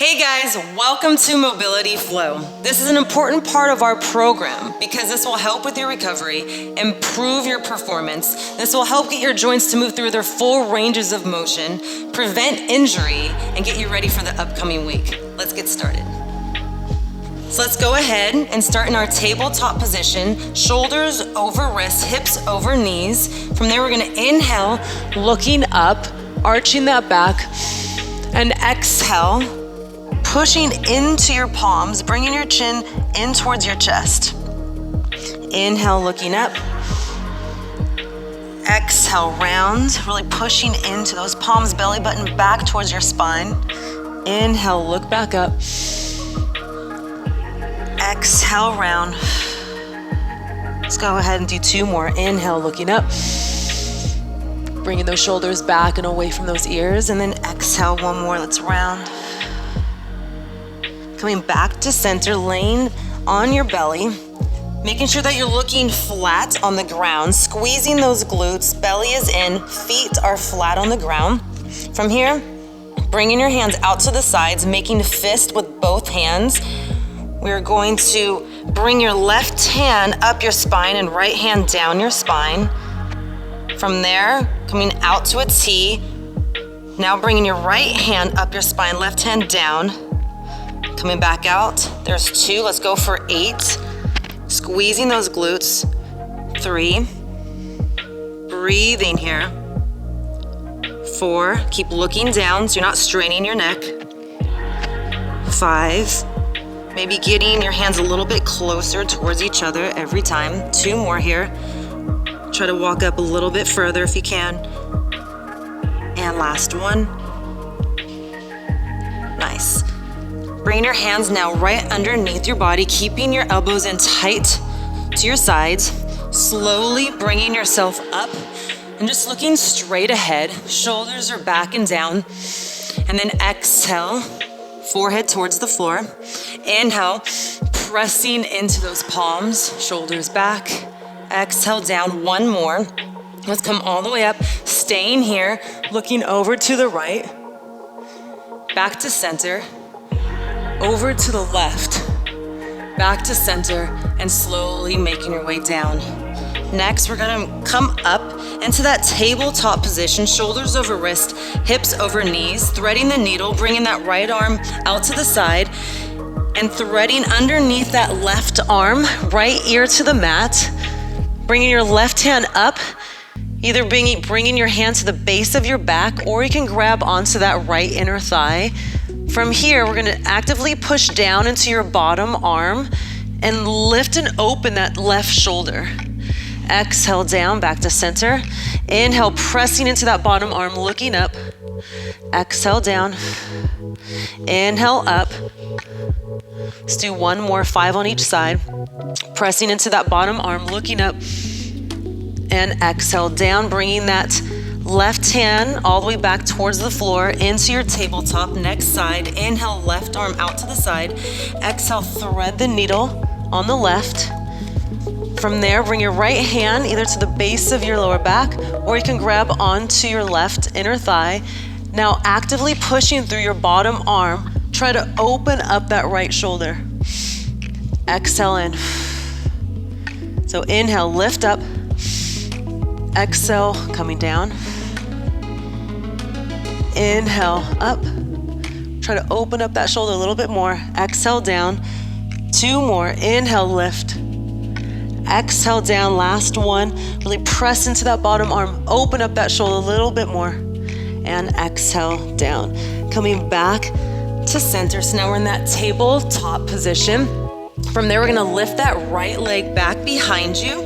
Hey guys, welcome to Mobility Flow. This is an important part of our program because this will help with your recovery, improve your performance. This will help get your joints to move through their full ranges of motion, prevent injury, and get you ready for the upcoming week. Let's get started. So let's go ahead and start in our tabletop position, shoulders over wrists, hips over knees. From there, we're gonna inhale, looking up, arching that back, and exhale, pushing into your palms, bringing your chin in towards your chest. Inhale, looking up. Exhale, round, really pushing into those palms, belly button back towards your spine. Inhale, look back up. Exhale, round. Let's go ahead and do two more. Inhale, looking up. Bringing those shoulders back and away from those ears. And then exhale, one more. Let's round. Coming back to center, laying on your belly. Making sure that you're looking flat on the ground. Squeezing those glutes. Belly is in. Feet are flat on the ground. From here, bringing your hands out to the sides. Making a fist with both hands. We're going to bring your left hand up your spine and right hand down your spine. From there, coming out to a T. Now bringing your right hand up your spine, left hand down. Coming back out. There's two. Let's go for 8. Squeezing those glutes. 3. Breathing here. 4. Keep looking down so you're not straining your neck. 5. Maybe getting your hands a little bit closer towards each other every time. 2 more here. Try to walk up a little bit further if you can. And last one. Nice. Bring your hands now right underneath your body, keeping your elbows in tight to your sides. Slowly bringing yourself up and just looking straight ahead. Shoulders are back and down. And then exhale. Forehead towards the floor. Inhale, pressing into those palms, shoulders back. Exhale down, one more. Let's come all the way up, staying here, looking over to the right, back to center, over to the left, back to center, and slowly making your way down. Next, we're gonna come up into that tabletop position, shoulders over wrist, hips over knees, threading the needle, bringing that right arm out to the side, and threading underneath that left arm, right ear to the mat, bringing your left hand up, either bringing your hand to the base of your back, or you can grab onto that right inner thigh. From here, we're gonna actively push down into your bottom arm and lift and open that left shoulder. Exhale down, back to center. Inhale, pressing into that bottom arm, looking up. Exhale down. Inhale up. Let's do one more, 5 on each side. Pressing into that bottom arm, looking up. And exhale down, bringing that left hand all the way back towards the floor into your tabletop. Next side, inhale, left arm out to the side. Exhale, thread the needle on the left. From there, bring your right hand either to the base of your lower back, or you can grab onto your left inner thigh. Now actively pushing through your bottom arm, try to open up that right shoulder. Exhale in. So inhale, lift up. Exhale, coming down. Inhale, up. Try to open up that shoulder a little bit more. Exhale down. 2 more. Inhale, lift. Exhale down, last one. Really press into that bottom arm. Open up that shoulder a little bit more. And exhale down. Coming back to center. So now we're in that tabletop position. From there, we're gonna lift that right leg back behind you.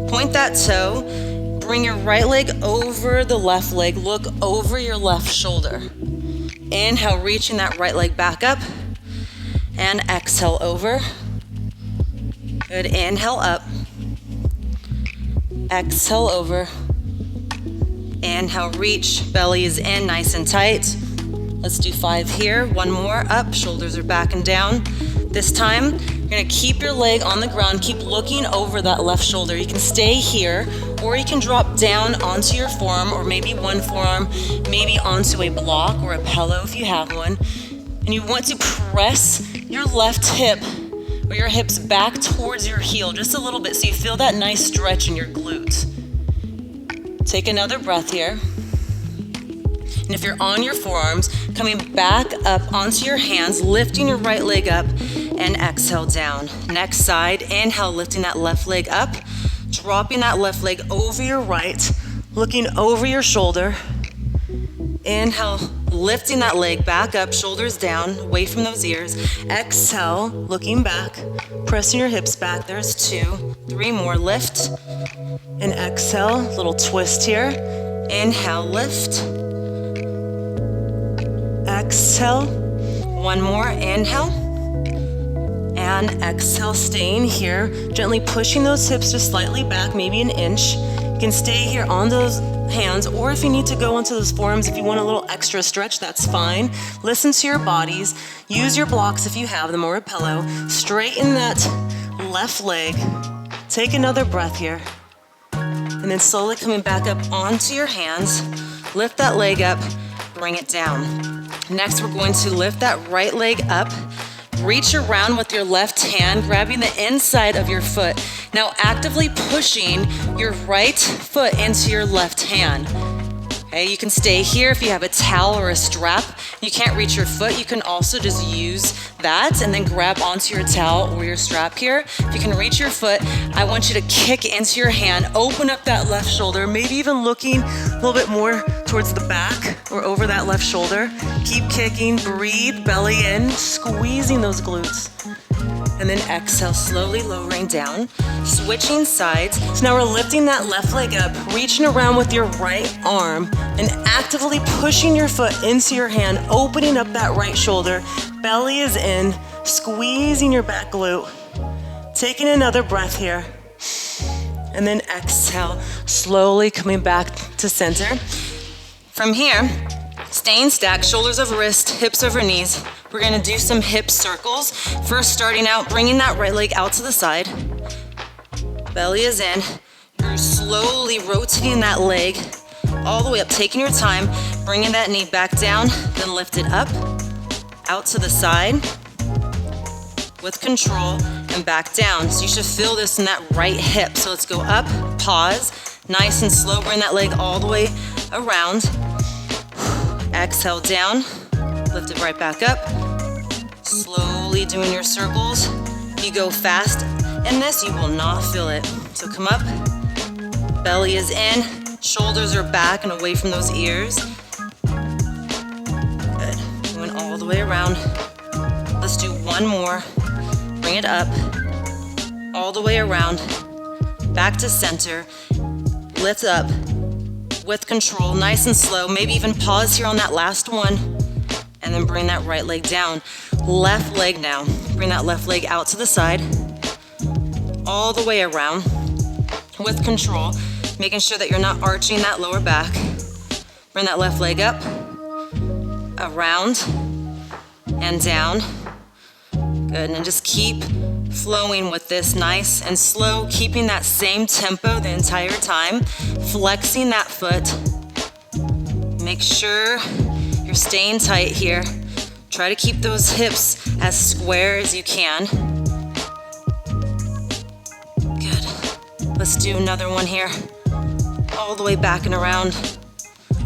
Point that toe. Bring your right leg over the left leg. Look over your left shoulder. Inhale, reaching that right leg back up. And exhale over. Good, inhale up. Exhale over. Inhale, reach, belly is in, nice and tight. Let's do 5 here, 1 more, up, shoulders are back and down. This time, you're gonna keep your leg on the ground, keep looking over that left shoulder. You can stay here, or you can drop down onto your forearm, or maybe one forearm, maybe onto a block or a pillow if you have one. And you want to press your left hip or your hips back towards your heel just a little bit so you feel that nice stretch in your glutes. Take another breath here. And if you're on your forearms, coming back up onto your hands, lifting your right leg up, and exhale down. Next side, inhale, lifting that left leg up, dropping that left leg over your right, looking over your shoulder. Inhale, lifting that leg back up, shoulders down, away from those ears. Exhale, looking back, pressing your hips back. There's 2, 3 more. Lift and exhale, little twist here. Inhale, lift. Exhale, 1 more. Inhale and exhale, staying here, gently pushing those hips just slightly back, maybe an inch. You can stay here on those hands, or if you need to go into those forearms, if you want a little extra stretch, that's fine. Listen to your bodies. Use your blocks if you have them, or a pillow. Straighten that left leg. Take another breath here. And then slowly coming back up onto your hands. Lift that leg up, bring it down. Next, we're going to lift that right leg up. Reach around with your left hand, grabbing the inside of your foot. Now actively pushing your right foot into your left hand. Okay, you can stay here if you have a towel or a strap. You can't reach your foot, you can also just use that and then grab onto your towel or your strap here. If you can reach your foot, I want you to kick into your hand, open up that left shoulder, maybe even looking a little bit more towards the back or over that left shoulder. Keep kicking, breathe, belly in, squeezing those glutes. And then exhale, slowly lowering down, switching sides. So now we're lifting that left leg up, reaching around with your right arm, and actively pushing your foot into your hand, opening up that right shoulder. Belly is in, squeezing your back glute. Taking another breath here. And then exhale, slowly coming back to center. From here, staying stacked, shoulders over wrist, hips over knees. We're gonna do some hip circles. First, starting out, bringing that right leg out to the side. Belly is in. You're slowly rotating that leg all the way up, taking your time, bringing that knee back down, then lift it up, out to the side, with control, and back down. So you should feel this in that right hip. So let's go up, pause, nice and slow, bring that leg all the way around. Exhale down, lift it right back up. Slowly doing your circles. If you go fast in this, you will not feel it. So come up, belly is in, shoulders are back and away from those ears. Good, going all the way around. Let's do 1 more. Bring it up, all the way around, back to center. Lift up with control, nice and slow. Maybe even pause here on that last one, and then bring that right leg down. Left leg now. Bring that left leg out to the side, all the way around, with control, making sure that you're not arching that lower back. Bring that left leg up, around, and down. Good, and then just keep flowing with this, nice and slow, keeping that same tempo the entire time, flexing that foot. Make sure you're staying tight here. Try to keep those hips as square as you can. Good. Let's do another one here. All the way back and around.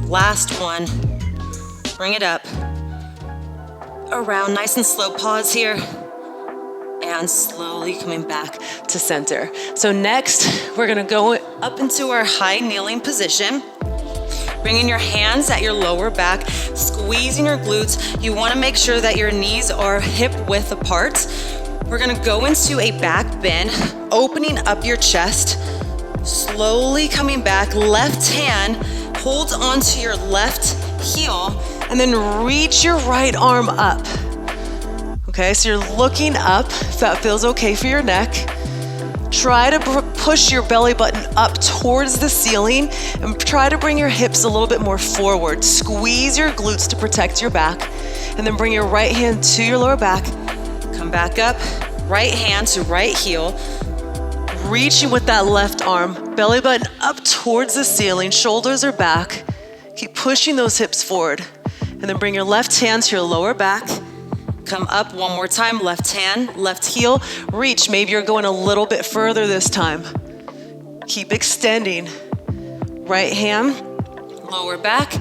Last one. Bring it up. Around, nice and slow. Pause here. And slowly coming back to center. So next, we're gonna go up into our high kneeling position. Bringing your hands at your lower back, squeezing your glutes. You wanna make sure that your knees are hip width apart. We're gonna go into a back bend, opening up your chest, slowly coming back. Left hand holds onto your left heel, and then reach your right arm up. Okay, so you're looking up, if that feels okay for your neck. Try to push your belly button up towards the ceiling and try to bring your hips a little bit more forward. Squeeze your glutes to protect your back, and then bring your right hand to your lower back. Come back up, right hand to right heel. Reaching with that left arm, belly button up towards the ceiling, shoulders are back. Keep pushing those hips forward. And then bring your left hand to your lower back. Come up one more time, left hand, left heel, Reach, maybe you're going a little bit further this time. Keep extending. Right hand, lower back,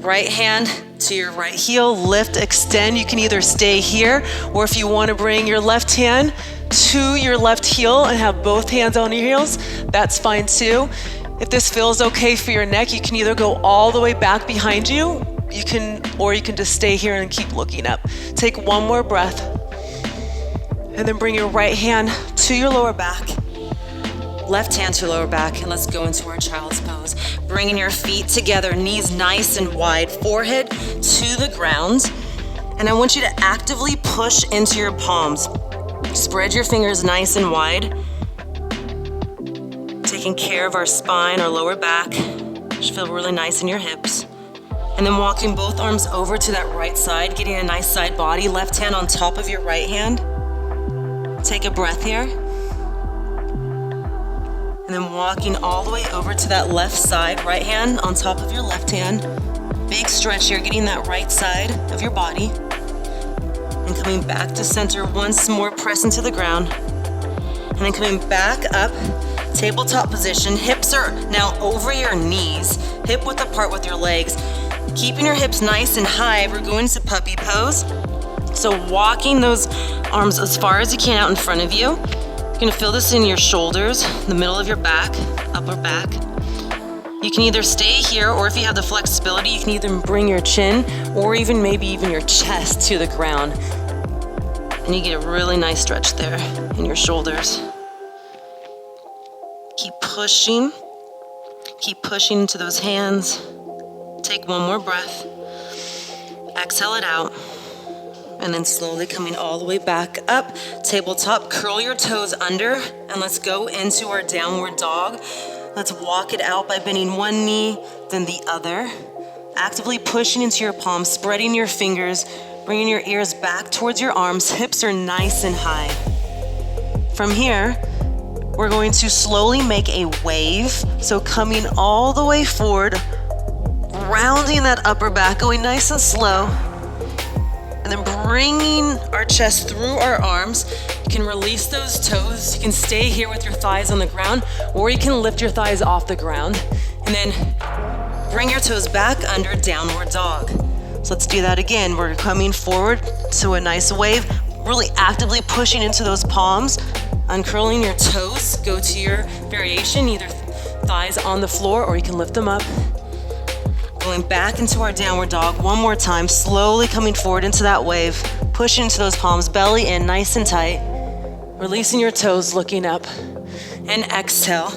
right hand to your right heel. heel, lift, extend. You can either stay here, or if you want to bring your left hand to your left heel and have both hands on your heels, that's fine too. If this feels okay for your neck, you can either go all the way back behind you, or you can just stay here and keep looking up. Take one more breath, and then bring your right hand to your lower back. Left hand to lower back, and let's go into our child's pose. Bringing your feet together, knees nice and wide, forehead to the ground. And I want you to actively push into your palms. Spread your fingers nice and wide. Taking care of our spine, our lower back. Should feel really nice in your hips. And then walking both arms over to that right side, getting a nice side body. Left hand on top of your right hand. Take a breath here. And then walking all the way over to that left side, right hand on top of your left hand. Big stretch here, getting that right side of your body. And coming back to center once more, press into the ground. And then coming back up, tabletop position. Hips are now over your knees, hip width apart with your legs. Keeping your hips nice and high, we're going to puppy pose. So walking those arms as far as you can out in front of you. You're gonna feel this in your shoulders, the middle of your back, upper back. You can either stay here, or if you have the flexibility, you can either bring your chin or maybe even your chest to the ground. And you get a really nice stretch there in your shoulders. Keep pushing into those hands. Take one more breath. Exhale it out. And then slowly coming all the way back up, tabletop, curl your toes under, and let's go into our downward dog. Let's walk it out by bending one knee, then the other. Actively pushing into your palms, spreading your fingers, bringing your ears back towards your arms. Hips are nice and high. From here, we're going to slowly make a wave. So coming all the way forward, rounding that upper back, going nice and slow. And then bringing our chest through our arms. You can release those toes. You can stay here with your thighs on the ground, or you can lift your thighs off the ground. And then bring your toes back under downward dog. So let's do that again. We're coming forward to a nice wave, really actively pushing into those palms, uncurling your toes. Go to your variation, either thighs on the floor, or you can lift them up. Going back into our downward dog one more time, slowly coming forward into that wave, pushing into those palms, belly in nice and tight, releasing your toes, looking up, and exhale.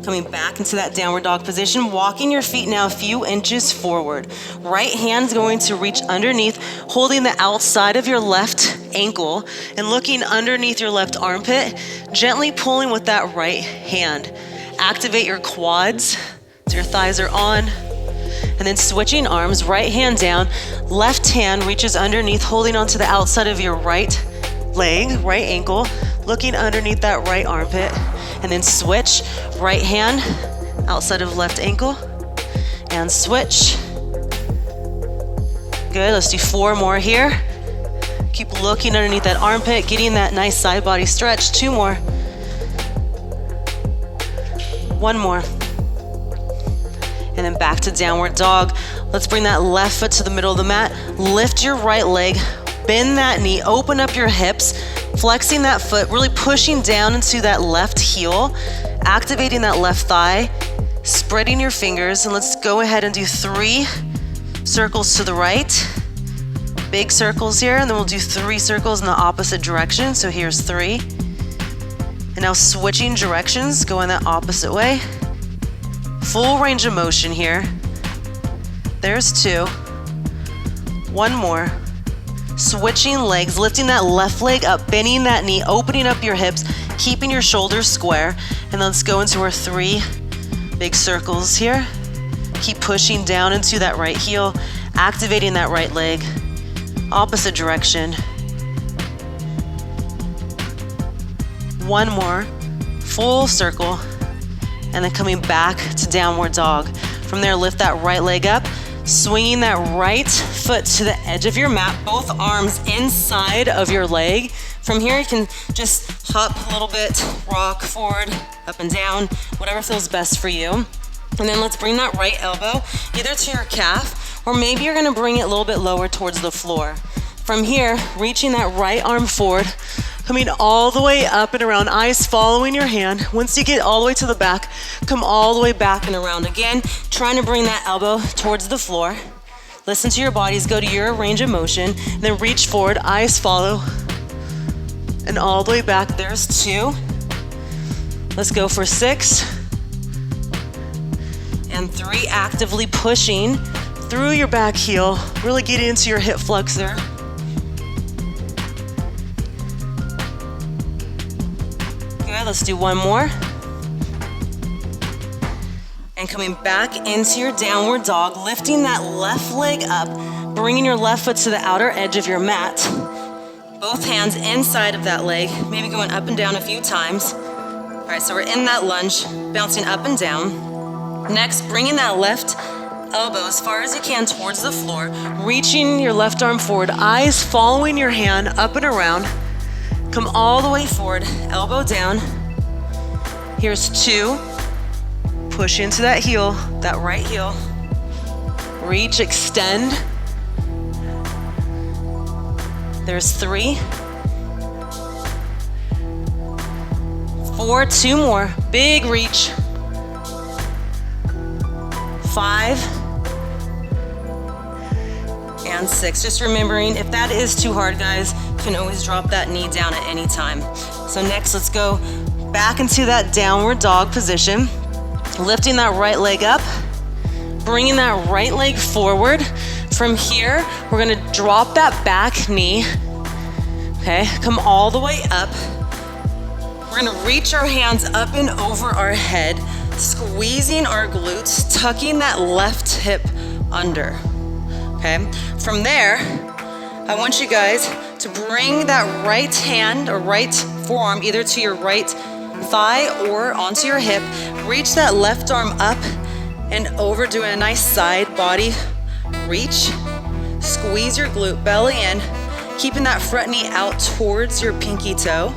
Coming back into that downward dog position, walking your feet now a few inches forward. Right hand's going to reach underneath, holding the outside of your left ankle and looking underneath your left armpit, gently pulling with that right hand. Activate your quads. So your thighs are on, and then switching arms, right hand down, left hand reaches underneath, holding onto the outside of your right leg, right ankle, looking underneath that right armpit, and then switch, right hand outside of left ankle, and switch. Good, let's do 4 more here. Keep looking underneath that armpit, getting that nice side body stretch. 2 more. 1 more. And then back to downward dog. Let's bring that left foot to the middle of the mat. Lift your right leg, bend that knee, open up your hips, flexing that foot, really pushing down into that left heel, activating that left thigh, spreading your fingers, and let's go ahead and do 3 circles to the right. Big circles here, and then we'll do 3 circles in the opposite direction. So here's 3. And now switching directions, going that opposite way. Full range of motion here. There's 2. 1 more. Switching legs, lifting that left leg up, bending that knee, opening up your hips, keeping your shoulders square. And let's go into our 3 big circles here. Keep pushing down into that right heel, activating that right leg. Opposite direction. 1 more. Full circle. And then coming back to downward dog. From there, lift that right leg up, Swinging that right foot to the edge of your mat, both arms inside of your leg. From here, you can just hop a little bit, rock forward, up and down, whatever feels best for you. And then let's bring that right elbow either to your calf, or maybe you're gonna bring it a little bit lower towards the floor. From here, reaching that right arm forward, coming all the way up and around, eyes following your hand. Once you get all the way to the back, come all the way back and around again, trying to bring that elbow towards the floor. Listen to your bodies, go to your range of motion, then reach forward, eyes follow, and all the way back. There's 2. Let's go for 6. And 3, actively pushing through your back heel, really getting into your hip flexor. Good, let's do one more. And coming back into your downward dog, lifting that left leg up, bringing your left foot to the outer edge of your mat. Both hands inside of that leg, maybe going up and down a few times. All right, so we're in that lunge, bouncing up and down. Next, bringing that left elbow as far as you can towards the floor, reaching your left arm forward, eyes following your hand up and around. Come all the way forward, elbow down. Here's 2. Push into that heel, that right heel. Reach, extend. There's 3. 4, 2 more. Big reach. 5. And 6. Just remembering, if that is too hard, guys, you can always drop that knee down at any time. So next, let's go back into that downward dog position. Lifting that right leg up, bringing that right leg forward. From here, we're gonna drop that back knee. Okay, come all the way up. We're gonna reach our hands up and over our head, squeezing our glutes, tucking that left hip under. Okay, from there, I want you guys to bring that right hand or right forearm either to your right thigh or onto your hip. Reach that left arm up and over, doing a nice side body reach. Squeeze your glute, belly in, keeping that front knee out towards your pinky toe.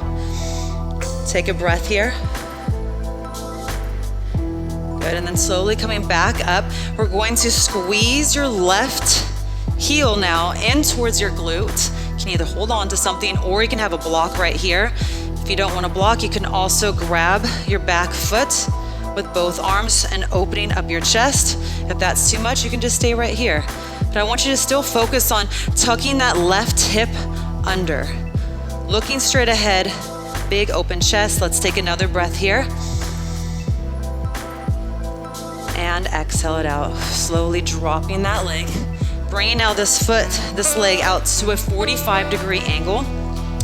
Take a breath here. Good, and then slowly coming back up, we're going to squeeze your left heel now in towards your glute. You can either hold on to something or you can have a block right here. If you don't want to block, you can also grab your back foot with both arms and opening up your chest. If that's too much, you can just stay right here. But I want you to still focus on tucking that left hip under. Looking straight ahead, big open chest. Let's take another breath here. And exhale it out. Slowly dropping that leg. Bringing now this leg out to a 45-degree angle.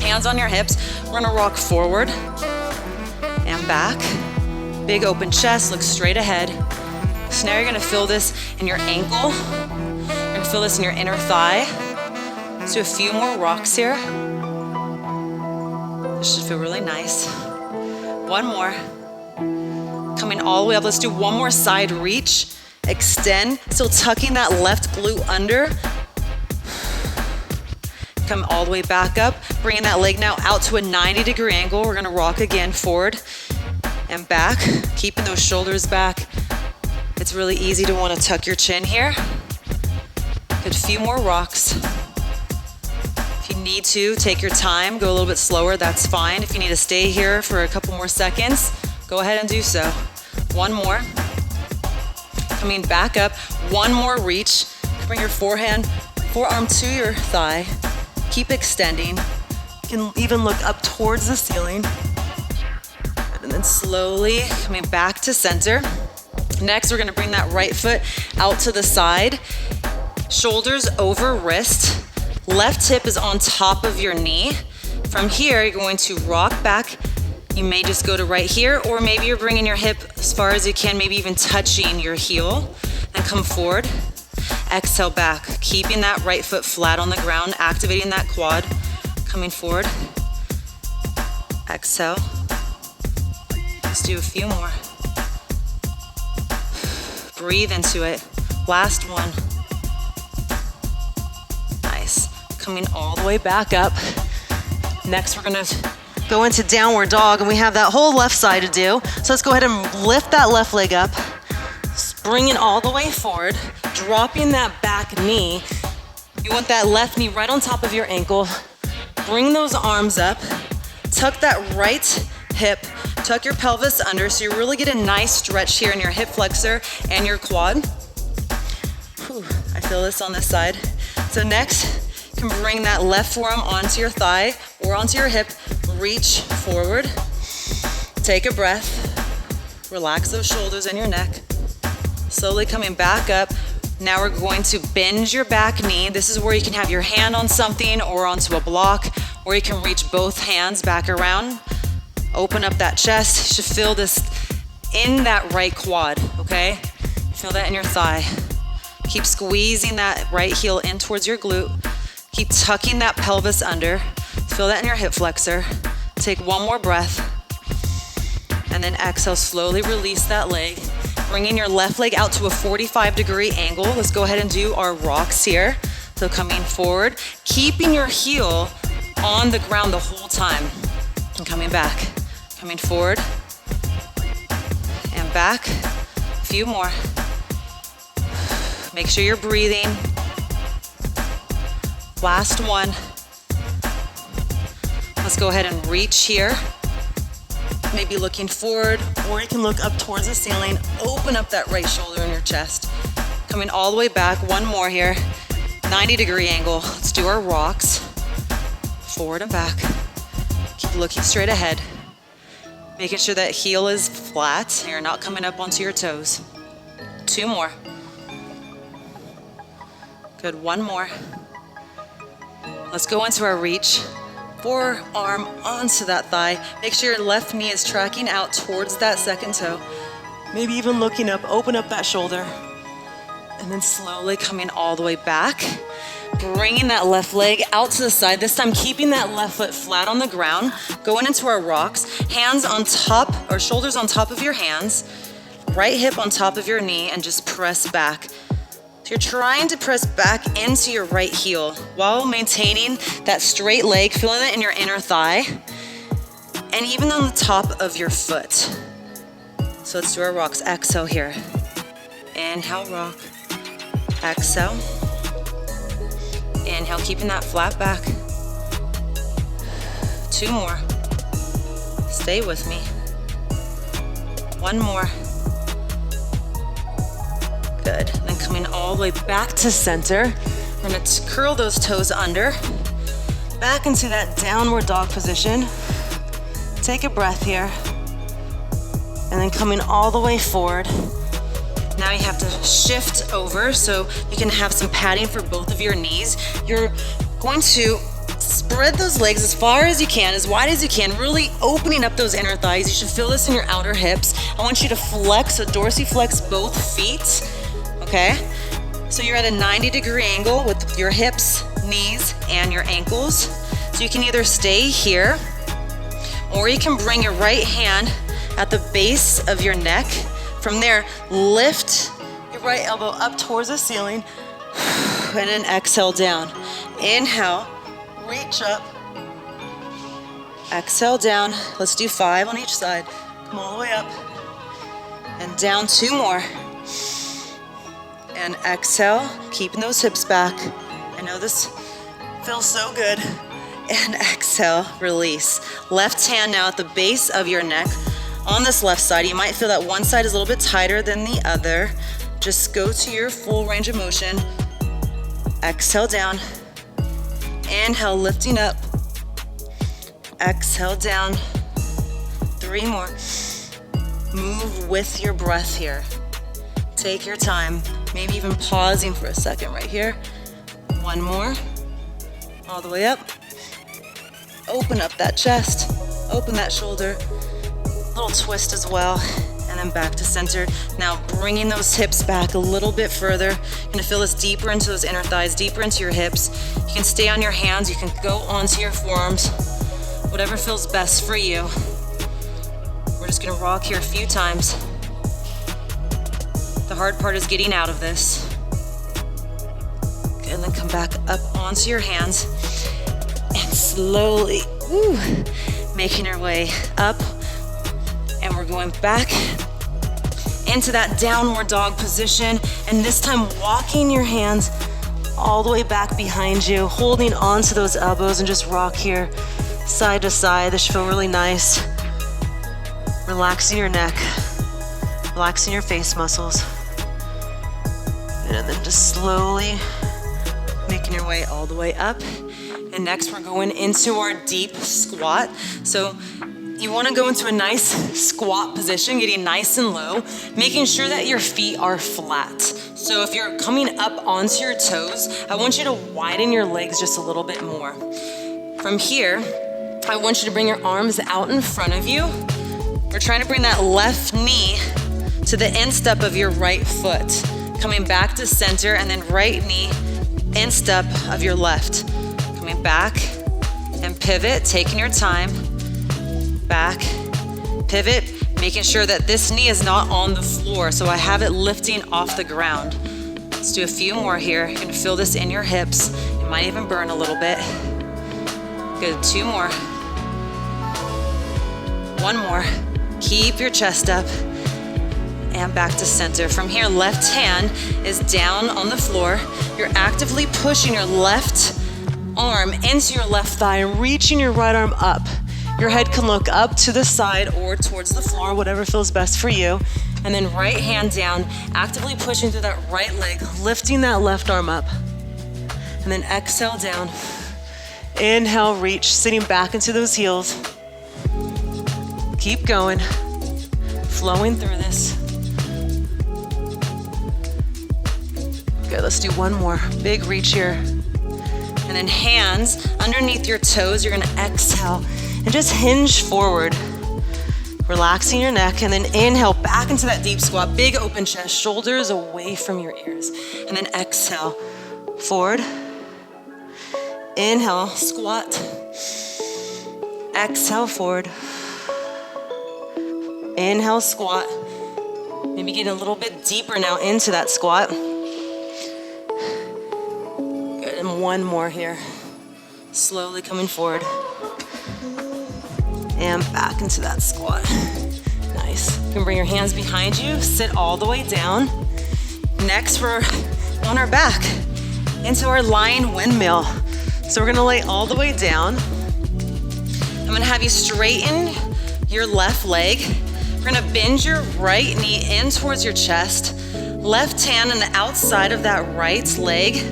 Hands on your hips. We're gonna rock forward and back. Big open chest, look straight ahead. So now you're gonna feel this in your ankle. You're gonna feel this in your inner thigh. Let's do a few more rocks here. This should feel really nice. One more. Coming all the way up, let's do one more side reach. Extend, still tucking that left glute under. Come all the way back up, bringing that leg now out to a 90-degree angle. We're gonna rock again, forward and back, keeping those shoulders back. It's really easy to wanna tuck your chin here. Good, few more rocks. If you need to, take your time, go a little bit slower, that's fine. If you need to stay here for a couple more seconds, go ahead and do so. One more. Coming back up, one more reach. Bring your forearm to your thigh. Keep extending. You can even look up towards the ceiling. And then slowly coming back to center. Next, we're gonna bring that right foot out to the side. Shoulders over wrist. Left hip is on top of your knee. From here, you're going to rock back. You may just go to right here, or maybe you're bringing your hip as far as you can, maybe even touching your heel, and come forward. Exhale back, keeping that right foot flat on the ground, activating that quad, coming forward. Exhale. Let's do a few more. Breathe into it. Last one. coming all the way back up. Next, we're gonna go into downward dog, and we have that whole left side to do. So let's go ahead and lift that left leg up, bring it all the way forward, dropping that back knee. You want that left knee right on top of your ankle. Bring those arms up, tuck that right hip, tuck your pelvis under so you really get a nice stretch here in your hip flexor and your quad. Whew, I feel this on this side. So next, you can bring that left forearm onto your thigh or onto your hip, reach forward, take a breath, relax those shoulders and your neck. Slowly coming back up. Now we're going to bend your back knee. This is where you can have your hand on something or onto a block, or you can reach both hands back around. Open up that chest. You should feel this in that right quad, okay? Feel that in your thigh. Keep squeezing that right heel in towards your glute. Keep tucking that pelvis under. Feel that in your hip flexor. Take one more breath. And then exhale, slowly release that leg. Bringing your left leg out to a 45-degree angle. Let's go ahead and do our rocks here. So coming forward, keeping your heel on the ground the whole time. And coming back. Coming forward and back. A few more. Make sure you're breathing. Last one. Let's go ahead and reach here. Maybe looking forward, or you can look up towards the ceiling. Open up that right shoulder in your chest. Coming all the way back. One more here. 90-degree angle. Let's do our rocks. Forward and back. Keep looking straight ahead. Making sure that heel is flat. You're not coming up onto your toes. Two more. Good, one more. Let's go into our reach. Forearm onto that thigh. Make sure your left knee is tracking out towards that second toe. Maybe even looking up, open up that shoulder. And then slowly coming all the way back. Bringing that left leg out to the side. This time keeping that left foot flat on the ground. Going into our rocks. Hands on top, or shoulders on top of your hands. Right hip on top of your knee, and just press back. So you're trying to press back into your right heel while maintaining that straight leg, feeling it in your inner thigh, and even on the top of your foot. So let's do our rocks. Exhale here. Inhale, rock. Exhale. Inhale, keeping that flat back. Two more. Stay with me. One more. Good. And then coming all the way back to center. We're gonna curl those toes under. Back into that downward dog position. Take a breath here. And then coming all the way forward. Now you have to shift over so you can have some padding for both of your knees. You're going to spread those legs as far as you can, as wide as you can, really opening up those inner thighs. You should feel this in your outer hips. I want you to flex, so dorsiflex both feet. Okay, so you're at a 90-degree angle with your hips, knees, and your ankles. So you can either stay here, or you can bring your right hand at the base of your neck. From there, lift your right elbow up towards the ceiling, and then exhale down. Inhale, reach up, exhale down. Let's do 5 on each side. Come all the way up, and down. 2 more. And exhale, keeping those hips back. I know this feels so good. And exhale, release. Left hand now at the base of your neck. On this left side, you might feel that one side is a little bit tighter than the other. Just go to your full range of motion. Exhale down. Inhale, lifting up. Exhale down. 3 more. Move with your breath here. Take your time. Maybe even pausing for a second right here. 1 more. All the way up. Open up that chest. Open that shoulder. Little twist as well. And then back to center. Now bringing those hips back a little bit further. You're gonna feel this deeper into those inner thighs, deeper into your hips. You can stay on your hands. You can go onto your forearms. Whatever feels best for you. We're just gonna rock here a few times. The hard part is getting out of this. Good, and then come back up onto your hands and slowly, making your way up. And we're going back into that downward dog position. And this time walking your hands all the way back behind you, holding onto those elbows, and just rock here side to side. This should feel really nice. Relaxing your neck, relaxing your face muscles. And then just slowly making your way all the way up. And next we're going into our deep squat. So you want to go into a nice squat position, getting nice and low, making sure that your feet are flat. So if you're coming up onto your toes, I want you to widen your legs just a little bit more. From here, I want you to bring your arms out in front of you. We're trying to bring that left knee to the instep of your right foot. Coming back to center, and then right knee, instep of your left. Coming back and pivot, taking your time. Back, pivot, making sure that this knee is not on the floor, so I have it lifting off the ground. Let's do a few more here. You're gonna feel this in your hips. It might even burn a little bit. Good, 2 more. 1 more. Keep your chest up. And back to center. From here, left hand is down on the floor. You're actively pushing your left arm into your left thigh and reaching your right arm up. Your head can look up to the side or towards the floor, whatever feels best for you. And then right hand down, actively pushing through that right leg, lifting that left arm up. And then exhale down. Inhale, reach, sitting back into those heels. Keep going, flowing through this. Good, let's do 1 more. Big reach here. And then hands underneath your toes, you're gonna exhale and just hinge forward. Relaxing your neck, and then inhale back into that deep squat, big open chest, shoulders away from your ears. And then exhale, forward. Inhale, squat. Exhale, forward. Inhale, squat. Maybe get a little bit deeper now into that squat. Good, and 1 more here. Slowly coming forward. And back into that squat. Nice. You can bring your hands behind you, sit all the way down. Next, we're on our back into our lying windmill. So we're gonna lay all the way down. I'm gonna have you straighten your left leg. We're gonna bend your right knee in towards your chest. Left hand on the outside of that right leg.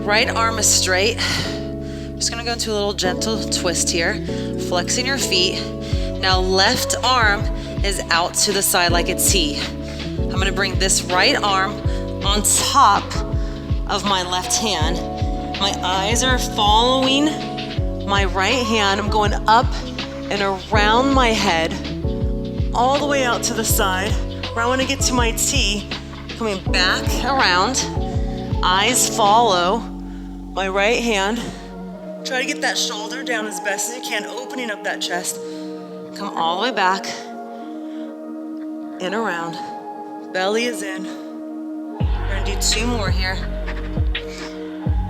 Right arm is straight. Just gonna go into a little gentle twist here. Flexing your feet. Now left arm is out to the side like a T. I'm gonna bring this right arm on top of my left hand. My eyes are following my right hand. I'm going up and around my head, all the way out to the side, where I wanna get to my T, coming back around. Eyes follow my right hand. Try to get that shoulder down as best as you can, opening up that chest. Come all the way back and around. Belly is in. We're gonna do 2 more here.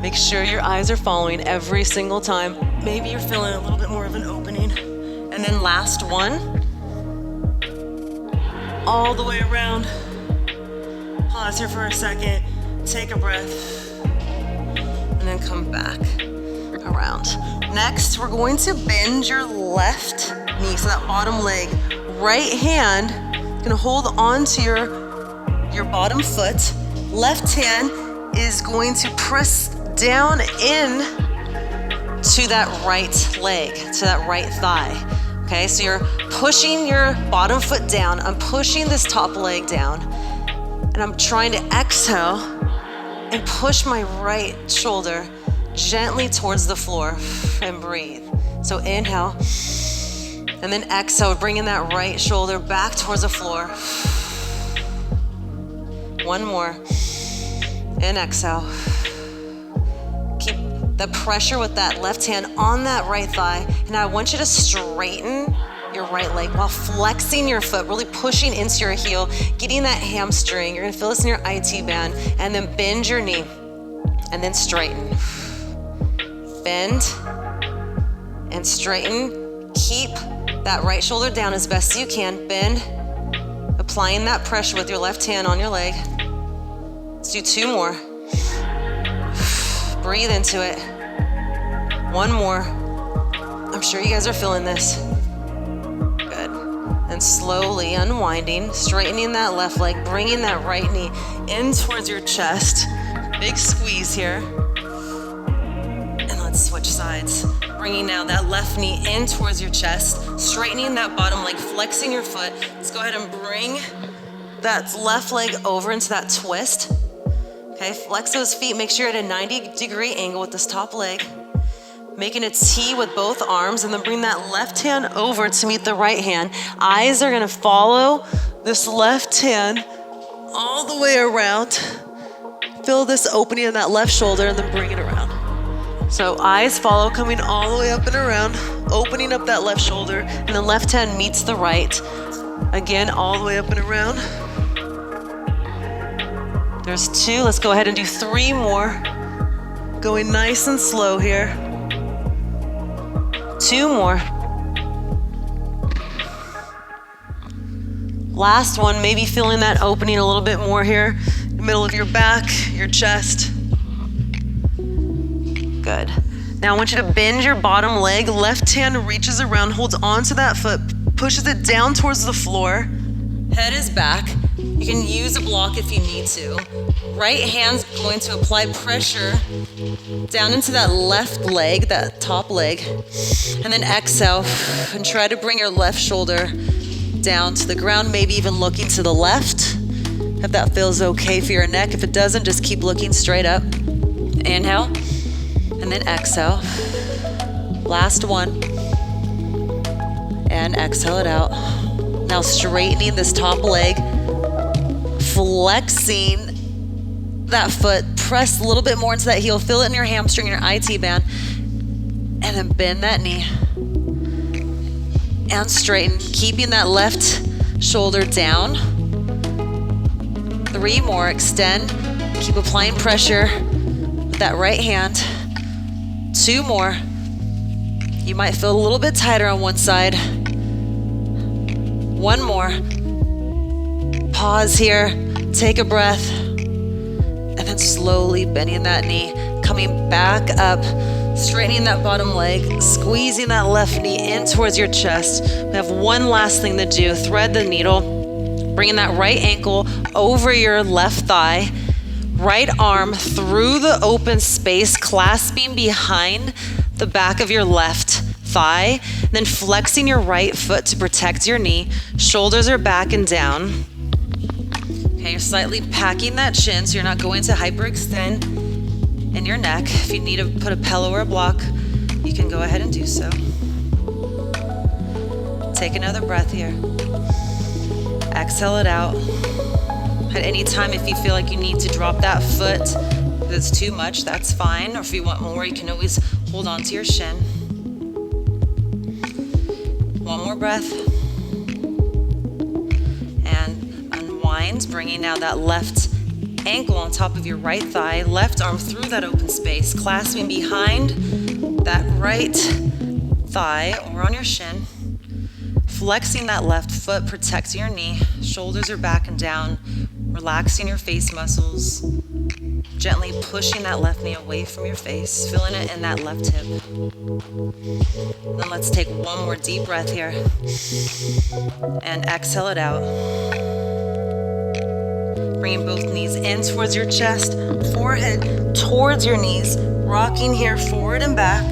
Make sure your eyes are following every single time. Maybe you're feeling a little bit more of an opening. And then last one. All the way around. Pause here for a second. Take a breath. And then come back around. Next, we're going to bend your left knee, so that bottom leg. Right hand is gonna hold on to your bottom foot. Left hand is going to press down in to that right leg, to that right thigh. Okay, so you're pushing your bottom foot down. I'm pushing this top leg down, and I'm trying to exhale and push my right shoulder gently towards the floor and breathe. So inhale, and then exhale, bringing that right shoulder back towards the floor. 1 more, and exhale. Keep the pressure with that left hand on that right thigh. And I want you to straighten your right leg while flexing your foot, really pushing into your heel, getting that hamstring. You're gonna feel this in your IT band, and then bend your knee. and then straighten. Bend and straighten. Keep that right shoulder down as best you can. Bend, applying that pressure with your left hand on your leg. Let's do 2 more. Breathe into it. 1 more. I'm sure you guys are feeling this. Good. And slowly unwinding, straightening that left leg, bringing that right knee in towards your chest. Big squeeze here. And let's switch sides. Bringing now that left knee in towards your chest, straightening that bottom leg, flexing your foot. Let's go ahead and bring that left leg over into that twist. Okay, flex those feet. Make sure you're at a 90-degree angle with this top leg. Making a T with both arms, and then bring that left hand over to meet the right hand. Eyes are gonna follow this left hand all the way around. Feel this opening in that left shoulder, and then bring it around. So eyes follow, coming all the way up and around, opening up that left shoulder, and the left hand meets the right. Again, all the way up and around. There's 2, let's go ahead and do 3 more. Going nice and slow here. 2 more. Last one, maybe feeling that opening a little bit more here. The middle of your back, your chest. Good. Now I want you to bend your bottom leg. Left hand reaches around, holds onto that foot, pushes it down towards the floor. Head is back. You can use a block if you need to. Right hand's going to apply pressure down into that left leg, that top leg. And then exhale and try to bring your left shoulder down to the ground, maybe even looking to the left. If that feels okay for your neck. If it doesn't, just keep looking straight up. Inhale. And then exhale. Last one. And exhale it out. Now straightening this top leg, flexing that foot, press a little bit more into that heel, feel it in your hamstring, your IT band, and then bend that knee. And straighten, keeping that left shoulder down. 3 more, extend, keep applying pressure with that right hand. 2 more. You might feel a little bit tighter on one side. 1 more. Pause here, take a breath, and then slowly bending that knee, coming back up, straightening that bottom leg, squeezing that left knee in towards your chest. We have one last thing to do. Thread the needle, bringing that right ankle over your left thigh, right arm through the open space, clasping behind the back of your left thigh, then flexing your right foot to protect your knee. Shoulders are back and down. Okay, you're slightly packing that chin so you're not going to hyperextend in your neck. If you need to put a pillow or a block, you can go ahead and do so. Take another breath here. Exhale it out. At any time, if you feel like you need to drop that foot, if it's too much, that's fine. Or if you want more, you can always hold on to your shin. 1 more breath. And unwind, bringing now that left ankle on top of your right thigh, left arm through that open space, clasping behind that right thigh or on your shin. Flexing that left foot, protecting your knee. Shoulders are back and down. Relaxing your face muscles. Gently pushing that left knee away from your face. Feeling it in that left hip. Then let's take 1 more deep breath here. And exhale it out. Bringing both knees in towards your chest. Forehead towards your knees. Rocking here forward and back.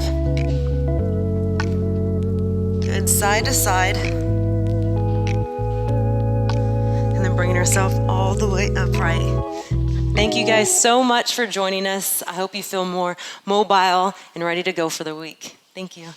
Good, side to side. And then bringing yourself all the way upright. Thank you guys so much for joining us. I hope you feel more mobile and ready to go for the week. Thank you.